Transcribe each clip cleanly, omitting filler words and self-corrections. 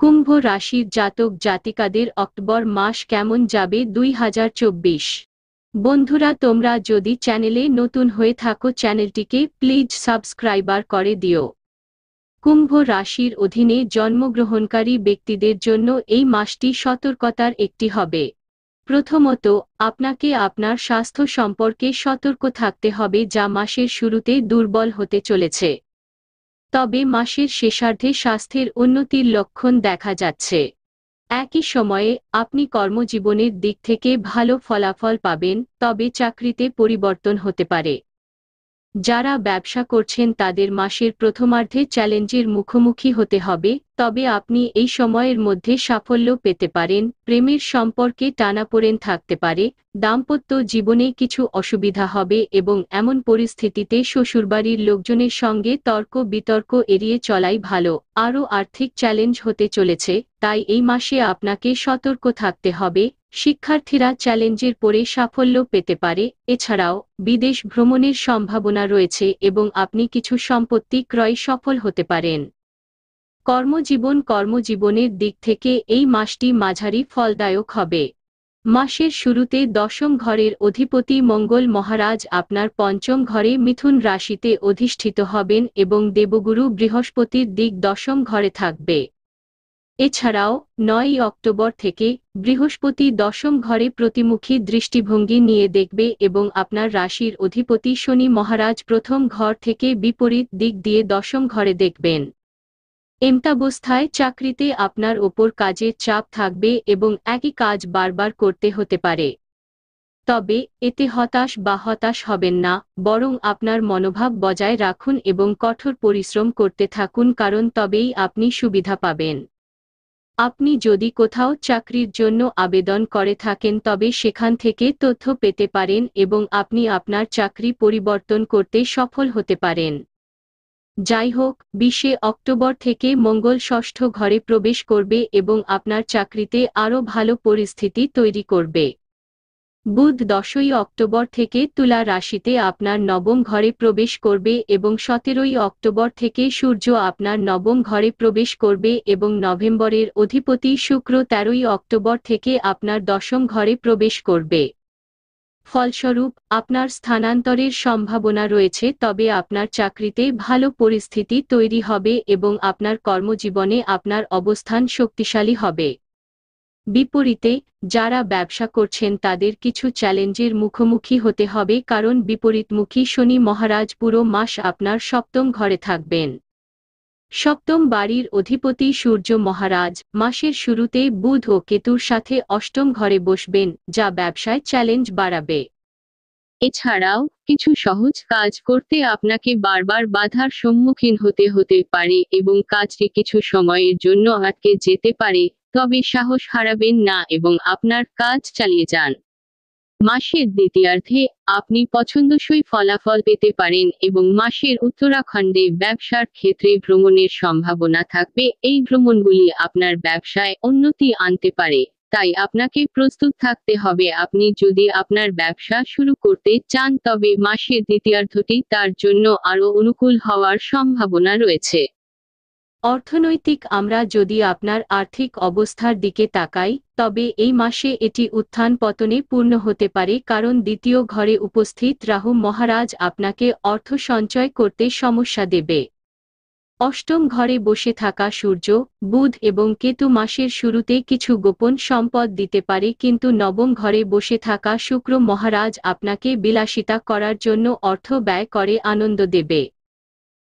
কুম্ভ রাশির জাতক জাতিকাদের অক্টোবর মাস কেমন যাবে 2024। বন্ধুরা, তোমরা যদি চ্যানেলে নতুন হয়ে থাকো চ্যানেলটিকে প্লিজ সাবস্ক্রাইবার করে দিও। কুম্ভ রাশির অধীনে জন্মগ্রহণকারী ব্যক্তিদের জন্য এই মাসটি সতর্কতার একটি হবে। প্রথমত, আপনাকে আপনার স্বাস্থ্য সম্পর্কে সতর্ক থাকতে হবে, যা মাসের শুরুতে দুর্বল হতে চলেছে। তবে মাসের শেষার্ধে স্বাস্থ্যের উন্নতির লক্ষণ দেখা যাচ্ছে। একই সময়ে আপনি কর্মজীবনের দিক থেকে ভালো ফলাফল পাবেন, তবে চাকরিতে পরিবর্তন হতে পারে। যারা ব্যবসা করছেন তাদের মাসের প্রথমার্ধে চ্যালেঞ্জের মুখোমুখি হতে হবে, তবে আপনি এই সময়ের মধ্যে সাফল্য পেতে পারেন। প্রেমের সম্পর্কে টানাপোড়েন থাকতে পারে, দাম্পত্য জীবনে কিছু অসুবিধা হবে এবং এমন পরিস্থিতিতে শ্বশুরবাড়ির লোকজনের সঙ্গে তর্ক বিতর্ক এড়িয়ে চলাই ভালো। আরও আর্থিক চ্যালেঞ্জ হতে চলেছে, তাই এই মাসে আপনাকে সতর্ক থাকতে হবে। শিক্ষার্থীরা চ্যালেঞ্জের পরে সাফল্য পেতে পারে। এছাড়াও বিদেশ ভ্রমণের সম্ভাবনা রয়েছে এবং আপনি কিছু সম্পত্তি ক্রয়ে সফল হতে পারেন। কর্মজীবনের দিক থেকে এই মাসটি মাঝারি ফলদায়ক হবে। মাসের শুরুতে দশম ঘরের অধিপতি মঙ্গল মহারাজ আপনার পঞ্চম ঘরে মিথুন রাশিতে অধিষ্ঠিত হবেন এবং দেবগুরু বৃহস্পতির দিক দশম ঘরে থাকবে। এছাড়াও 9 অক্টোবর থেকে বৃহস্পতি দশম ঘরে প্রতিমুখী দৃষ্টিভঙ্গি নিয়ে দেখবে এবং আপনার রাশির অধিপতি শনি মহারাজ প্রথম ঘর থেকে বিপরীত দিক দিয়ে দশম ঘরে দেখবেন। এমতাবস্থায় চাকরিতে আপনার ওপর কাজের চাপ থাকবে এবং একই কাজ বারবার করতে হতে পারে। তবে এতে হতাশ হবেন না, বরং আপনার মনোভাব বজায় রাখুন এবং কঠোর পরিশ্রম করতে থাকুন, কারণ তবেই আপনি সুবিধা পাবেন। আপনি যদি কোথাও চাকরির জন্য আবেদন করে থাকেন তবে সেখান থেকে তথ্য পেতে পারেন এবং আপনি আপনার চাকরি পরিবর্তন করতে সফল হতে পারেন। যাই হোক, 20 অক্টোবর থেকে মঙ্গল ষষ্ঠ ঘরে প্রবেশ করবে এবং আপনার চাকরিতে আরও ভালো পরিস্থিতি তৈরি করবে। বুধ 10 অক্টোবর থেকে তুলা রাশিতে আপনার নবম ঘরে প্রবেশ করবে এবং 17 অক্টোবর থেকে সূর্য আপনার নবম ঘরে প্রবেশ করবে এবং নভেম্বরের অধিপতি শুক্র 13 অক্টোবর থেকে আপনার দশম ঘরে প্রবেশ করবে। ফলস্বরূপ আপনার স্থানান্তরের সম্ভাবনা রয়েছে, তবে আপনার চাকরিতে ভালো পরিস্থিতি তৈরি হবে এবং আপনার কর্মজীবনে আপনার অবস্থান শক্তিশালী হবে। বিপরীতে যারা ব্যবসা করছেন তাদের কিছু চ্যালেঞ্জের মুখোমুখি হতে হবে, কারণ বিপরীতমুখী শনি মহারাজ পুরো মাস আপনার সপ্তম ঘরে থাকবেন। সপ্তম বাড়ির অধিপতি সূর্য মহারাজ মাসের শুরুতে বুধ ও কেতুর সাথে অষ্টম ঘরে বসবেন, যা ব্যবসায় চ্যালেঞ্জ বাড়াবে। এছাড়াও কিছু সহজ কাজ করতে আপনাকে বারবার বাধার সম্মুখীন হতে পারে এবং কাজটি কিছু সময়ের জন্য আটকে যেতে পারে, তবে সাহস হারাবেন না এবং আপনার কাজ চালিয়ে যান। মাসের দ্বিতীয়ার্ধে আপনি পছন্দসই ফলাফল পেতে পারেন এবং মাসের উত্তরাখণ্ডে ব্যবসার ক্ষেত্রে ভ্রমণের সম্ভাবনা থাকবে। এই ভ্রমণগুলি আপনার ব্যবসায় উন্নতি আনতে পারে, তাই আপনাকে প্রস্তুত থাকতে হবে। আপনি যদি আপনার ব্যবসা শুরু করতে চান তবে মাসের দ্বিতীয়ার্ধটি তার জন্য আরও অনুকূল হওয়ার সম্ভাবনা রয়েছে। অর্থনৈতিক আমরা যদি আপনার আর্থিক অবস্থার দিকে তাকাই তবে এই মাসে এটি উত্থান পতনে পূর্ণ হতে পারে, কারণ দ্বিতীয় ঘরে উপস্থিত রাহু মহারাজ আপনাকে অর্থ সঞ্চয় করতে সমস্যা দেবে। অষ্টম ঘরে বসে থাকা সূর্য, বুধ এবং কেতু মাসের শুরুতে কিছু গোপন সম্পদ দিতে পারে, কিন্তু নবম ঘরে বসে থাকা শুক্র মহারাজ আপনাকে বিলাসিতা করার জন্য অর্থ ব্যয় করে আনন্দ দেবে।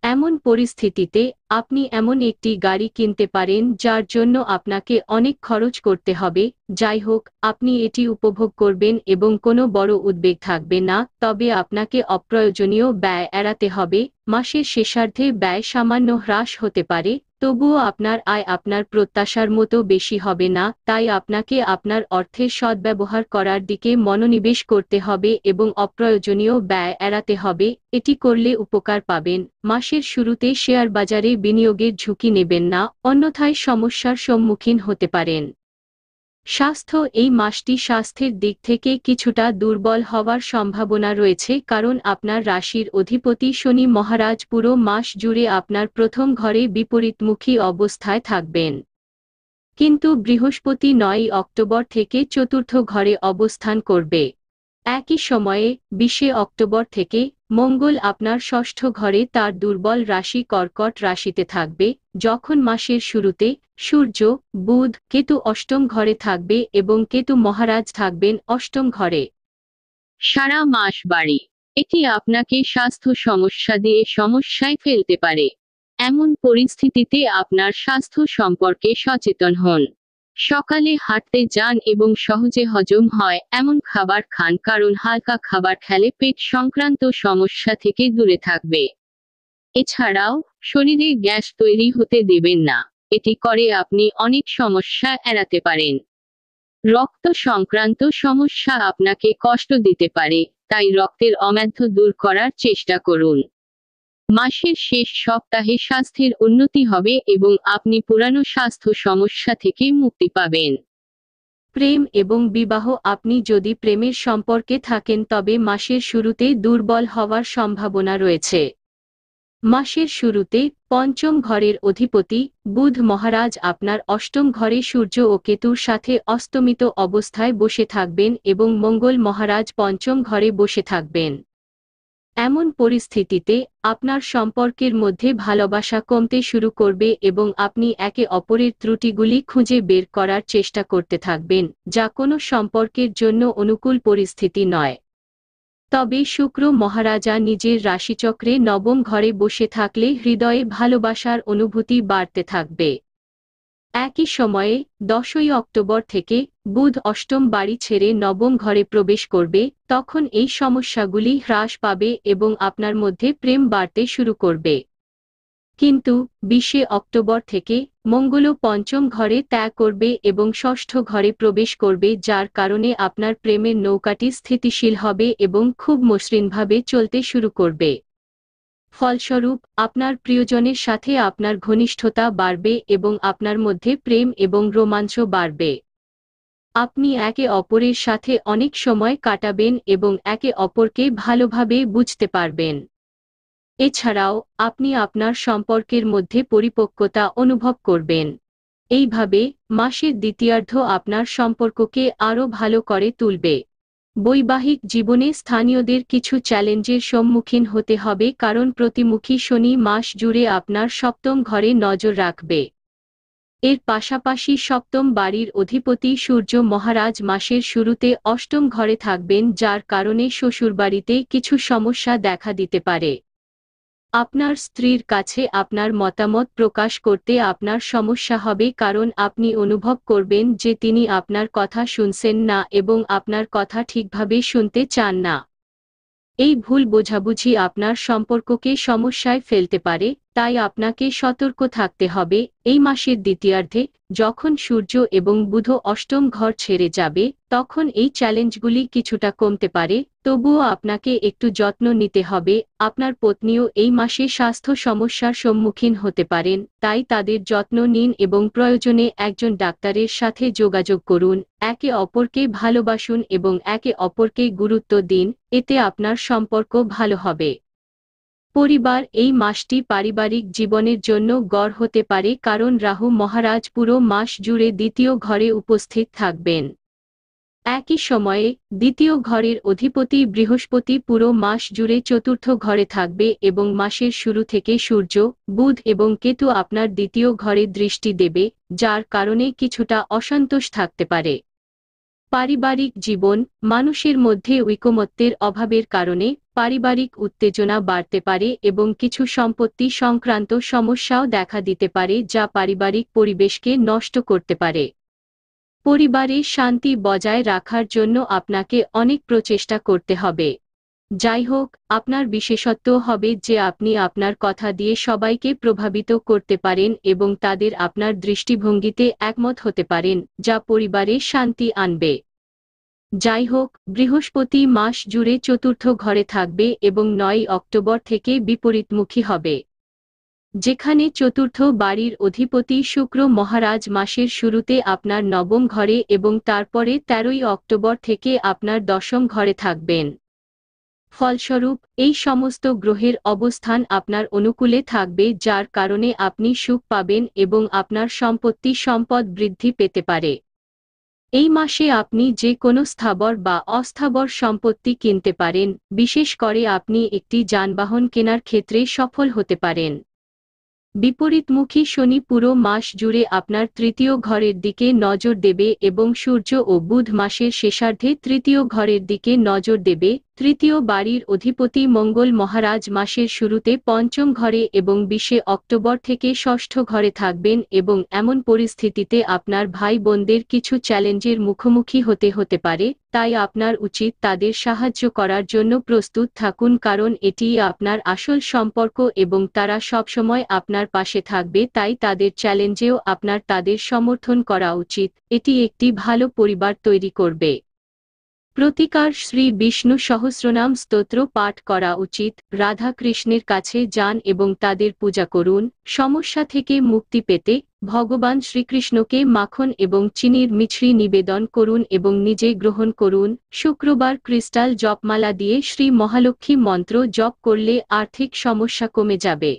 এমন পরিস্থিতিতে আপনি এমন একটি গাড়ি কিনতে পারেন যার জন্য আপনাকে অনেক খরচ করতে হবে। যাই হোক, আপনি এটি উপভোগ করবেন এবং কোনো বড় উদ্বেগ থাকবে না, তবে আপনাকে অপ্রয়োজনীয় ব্যয় এড়াতে হবে। মাসের শেষার্ধে ব্যয় সামান্য হ্রাস হতে পারে, তবুও আপনার আয় আপনার প্রত্যাশার মতো বেশি হবে না, তাই আপনাকে আপনার অর্থের সদ্ব্যবহার করার দিকে মনোনিবেশ করতে হবে এবং অপ্রয়োজনীয় ব্যয় এড়াতে হবে। এটি করলে উপকার পাবেন। মাসের শুরুতে শেয়ার বাজারে বিনিয়োগের ঝুঁকি নেবেন না, অন্যথায় সমস্যার সম্মুখীন হতে পারেন। স্বাস্থ্য এই মাসটি স্বাস্থ্যের দিক থেকে কিছুটা দুর্বল হওয়ার সম্ভাবনা রয়েছে, কারণ আপনার রাশির অধিপতি শনি মহারাজ পুরো মাস জুড়ে আপনার প্রথম ঘরে বিপরীতমুখী অবস্থায় থাকবেন। কিন্তু বৃহস্পতি 9 অক্টোবর থেকে চতুর্থ ঘরে অবস্থান করবে। একই সময়ে 20 অক্টোবর থেকে মঙ্গল আপনার ষষ্ঠ ঘরে তার দুর্বল রাশি কর্কট রাশিতে থাকবে, যখন মাসের শুরুতে সূর্য, বুধ, কেতু অষ্টম ঘরে থাকবে এবং কেতু মহারাজ থাকবেন অষ্টম ঘরে। সারা মাস বাড়ি এটি আপনাকে স্বাস্থ্য সমস্যা দিয়ে সমস্যায় ফেলতে পারে। এমন পরিস্থিতিতে আপনার স্বাস্থ্য সম্পর্কে সচেতন হন। সকালে হাঁটতে যান এবং সহজে হজম হয় এমন খাবার খান, কারণ হালকা খাবার খেলে পেট সংক্রান্ত সমস্যা থেকে দূরে থাকবে। এছাড়াও শরীরে গ্যাস তৈরি হতে দেবেন না, এটি করে আপনি অনেক সমস্যা এড়াতে পারেন। রক্ত সংক্রান্ত সমস্যা আপনাকে কষ্ট দিতে পারে, তাই রক্তের অম্যাদ্য দূর করার চেষ্টা করুন। মাসের শেষ সপ্তাহে স্বাস্থ্যের উন্নতি হবে এবং আপনি পুরানো স্বাস্থ্য সমস্যা থেকে মুক্তি পাবেন। প্রেম এবং বিবাহ আপনি যদি প্রেমের সম্পর্কে থাকেন তবে মাসের শুরুতে দুর্বল হওয়ার সম্ভাবনা রয়েছে। মাসের শুরুতে পঞ্চম ঘরের অধিপতি বুধ মহারাজ আপনার অষ্টম ঘরে সূর্য ও কেতুর সাথে অস্তমিত অবস্থায় বসে থাকবেন এবং মঙ্গল মহারাজ পঞ্চম ঘরে বসে থাকবেন। এমন পরিস্থিতিতে আপনার সম্পর্কের মধ্যে ভালোবাসা কমতে শুরু করবে এবং আপনি একে অপরের ত্রুটিগুলি খুঁজে বের করার চেষ্টা করতে থাকবেন, যা কোনো সম্পর্কের জন্য অনুকূল পরিস্থিতি নয়। তবে শুক্র মহারাজা নিজের রাশিচক্রে নবম ঘরে বসে থাকলে হৃদয়ে ভালোবাসার অনুভূতি বাড়তে থাকবে। একই সময়ে 10ই অক্টোবর থেকে বুধ অষ্টম বাড়ি ছেড়ে নবম ঘরে প্রবেশ করবে, তখন এই সমস্যাগুলি হ্রাস পাবে এবং আপনার মধ্যে প্রেম বাড়তে শুরু করবে। কিন্তু 20 অক্টোবর থেকে মঙ্গলও পঞ্চম ঘরে ত্যাগ করবে এবং ষষ্ঠ ঘরে প্রবেশ করবে, যার কারণে আপনার প্রেমের নৌকাটি স্থিতিশীল হবে এবং খুব মসৃণভাবে চলতে শুরু করবে। ফলস্বরূপ আপনার প্রিয়জনের সাথে আপনার ঘনিষ্ঠতা বাড়বে এবং আপনার মধ্যে প্রেম এবং রোমাঞ্চ বাড়বে। আপনি একে অপরের সাথে অনেক সময় কাটাবেন এবং একে অপরকে ভালোভাবে বুঝতে পারবেন। এছাড়াও আপনি আপনার সম্পর্কের মধ্যে পরিপক্কতা অনুভব করবেন। এইভাবে মাসের দ্বিতীয়ার্ধ আপনার সম্পর্ককে আরও ভালো করে তুলবে। বৈবাহিক জীবনে স্থানীয়দের কিছু চ্যালেঞ্জের সম্মুখীন হতে হবে, কারণ প্রতিমুখী শনি মাস জুড়ে আপনার সপ্তম ঘরে নজর রাখবে। এর পাশাপাশি সপ্তম বাড়ির অধিপতি সূর্য মহারাজ মাসের শুরুতে অষ্টম ঘরে থাকবেন, যার কারণে শ্বশুরবাড়িতে কিছু সমস্যা দেখা দিতে পারে। আপনার স্ত্রীর কাছে আপনার মতামত প্রকাশ করতে আপনার সমস্যা হবে, কারণ আপনি অনুভব করবেন যে তিনি আপনার কথা শুনছেন না এবং আপনার কথা ঠিকভাবে শুনতে চান না। এই ভুল বোঝাবুঝি আপনার সম্পর্ককে সমস্যায় ফেলতে পারে, তাই আপনাকে সতর্ক থাকতে হবে। এই মাসের দ্বিতীয়ার্ধে যখন সূর্য এবং বুধ অষ্টম ঘর ছেড়ে যাবে, তখন এই চ্যালেঞ্জগুলি কিছুটা কমতে পারে, তবুও আপনাকে একটু যত্ন নিতে হবে। আপনার পত্নীও এই মাসে স্বাস্থ্য সমস্যার সম্মুখীন হতে পারেন, তাই তাদের যত্ন নিন এবং প্রয়োজনে একজন ডাক্তারের সাথে যোগাযোগ করুন। একে অপরকে ভালোবাসুন এবং একে অপরকে গুরুত্ব দিন, এতে আপনার সম্পর্ক ভালো হবে। পরিবার এই মাসটি পারিবারিক জীবনের জন্য গড় হতে পারে, কারণ রাহু মহারাজ পুরো মাস জুড়ে দ্বিতীয় ঘরে উপস্থিত থাকবেন। একই সময়ে দ্বিতীয় ঘরের অধিপতি বৃহস্পতি পুরো মাস জুড়ে চতুর্থ ঘরে থাকবে এবং মাসের শুরু থেকে সূর্য, বুধ এবং কেতু আপনার দ্বিতীয় ঘরে দৃষ্টি দেবে, যার কারণে কিছুটা অসন্তোষ থাকতে পারে। পারিবারিক জীবন মানুষের মধ্যে ঐকমত্যের অভাবের কারণে পারিবারিক উত্তেজনা বাড়তে পারে এবং কিছু সম্পত্তি সংক্রান্ত সমস্যাও দেখা দিতে পারে, যা পারিবারিক পরিবেশকে নষ্ট করতে পারে। পরিবারে শান্তি বজায় রাখার জন্য আপনাকে অনেক প্রচেষ্টা করতে হবে। যাই হোক, আপনার বিশেষত্ব হবে যে আপনি আপনার কথা দিয়ে সবাইকে প্রভাবিত করতে পারেন এবং তাদের আপনার দৃষ্টিভঙ্গিতে একমত হতে পারেন, যা পরিবারে শান্তি আনবে। যাই হোক, বৃহস্পতি মাস জুড়ে চতুর্থ ঘরে থাকবে এবং 9 অক্টোবর থেকে বিপরীতমুখী হবে। যেখানে চতুর্থ বাড়ির অধিপতি শুক্র মহারাজ মাসের শুরুতে আপনার নবম ঘরে এবং তারপরে 13ই অক্টোবর থেকে আপনার দশম ঘরে থাকবেন। ফলস্বরূপ এই সমস্ত গ্রহের অবস্থান আপনার অনুকূলে থাকবে, যার কারণে আপনি সুখ পাবেন এবং আপনার সম্পদ বৃদ্ধি পেতে পারে। এই মাসে আপনি যে কোনো স্থাবর বা অস্থাবর সম্পত্তি কিনতে পারেন, বিশেষ করে আপনি একটি যানবাহন কেনার ক্ষেত্রে সফল হতে পারেন। বিপরীতমুখী শনি পুরো মাস জুড়ে আপনার তৃতীয় ঘরের দিকে নজর দেবে এবং সূর্য ও বুধ মাসের শেষার্ধে তৃতীয় ঘরের দিকে নজর দেবে। তৃতীয় বাড়ির অধিপতি মঙ্গল মহারাজ মাসের শুরুতে পঞ্চম ঘরে এবং 20 অক্টোবর থেকে ষষ্ঠ ঘরে থাকবেন এবং এমন পরিস্থিতিতে আপনার ভাই বোনদের কিছু চ্যালেঞ্জের মুখোমুখি হতে পারে, তাই আপনার উচিত তাদের সাহায্য করার জন্য প্রস্তুত থাকুন, কারণ এটিই আপনার আসল সম্পর্ক এবং তারা সবসময় আপনার পাশে থাকবে, তাই তাদের চ্যালেঞ্জেও আপনার তাদের সমর্থন করা উচিত। এটি একটি ভালো পরিবার তৈরি করবে। প্রতিকার: শ্রী বিষ্ণু সহস্রনাম স্তোত্র পাঠ করা উচিত। রাধা কৃষ্ণের কাছে যান এবং তাদের পূজা করুন। সমস্যা থেকে মুক্তি পেতে ভগবান শ্রীকৃষ্ণকে মাখন এবং চিনির মিছরি নিবেদন করুন এবং নিজে গ্রহণ করুন। শুক্রবার ক্রিস্টাল জপমালা দিয়ে শ্রী মহালক্ষ্মী মন্ত্র জপ করলে আর্থিক সমস্যা কমে যাবে।